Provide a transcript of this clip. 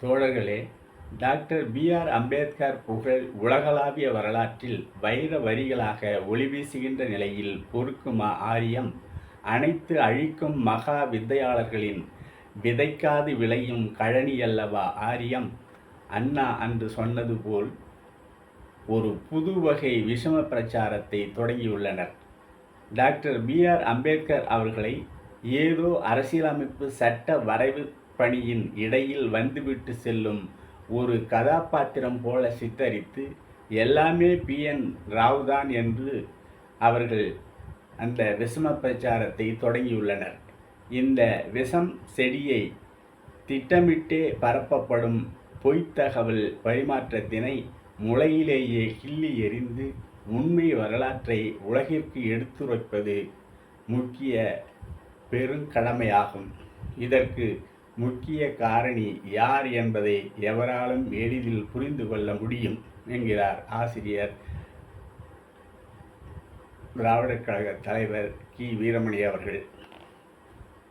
தோழர்களே, doctor B.R.. Ambedkar புகழ் உலகளாவிய வரலாற்றில் வைர வரிகளாக ஒளிவீசுகின்ற நிலையில் பொறுக்குமா ஆரியம்? அனைத்து அழிக்கும் மகா வித்தையாளர்களின் விதைக்காது விளையும் கழனியல்லவா ஆரியம்? அண்ணா அன்று சொன்னது போல் ஒரு புது வகை விஷம பிரச்சாரத்தை தொடங்கியுள்ளனர். Doctor B.R.. அம்பேத்கர் அவர்களை ஏதோ அரசியலமைப்பு சட்ட வரைவு பணியின் இடையில் வந்துவிட்டு செல்லும் ஒரு கதாபாத்திரம் போல சித்தரித்து எல்லாமே பி.என். ராவ் தான் என்று அவர்கள் அந்த விஷம பிரச்சாரத்தை தொடங்கியுள்ளனர். இந்த விஷம் செடியை திட்டமிட்டே பரப்பப்படும் பொய்த்தகவல் பரிமாற்றத்தினை முளையிலேயே கிள்ளி எறிந்து உண்மை வரலாற்றை உலகிற்கு எடுத்துரைப்பது முக்கிய பெருங்கடமையாகும். இதற்கு முக்கிய காரணி யார் என்பதை எவராலும் எளிதில் புரிந்து கொள்ள முடியும் என்கிறார் ஆசிரியர் திராவிடர் கழக தலைவர் கி. வீரமணி அவர்கள்.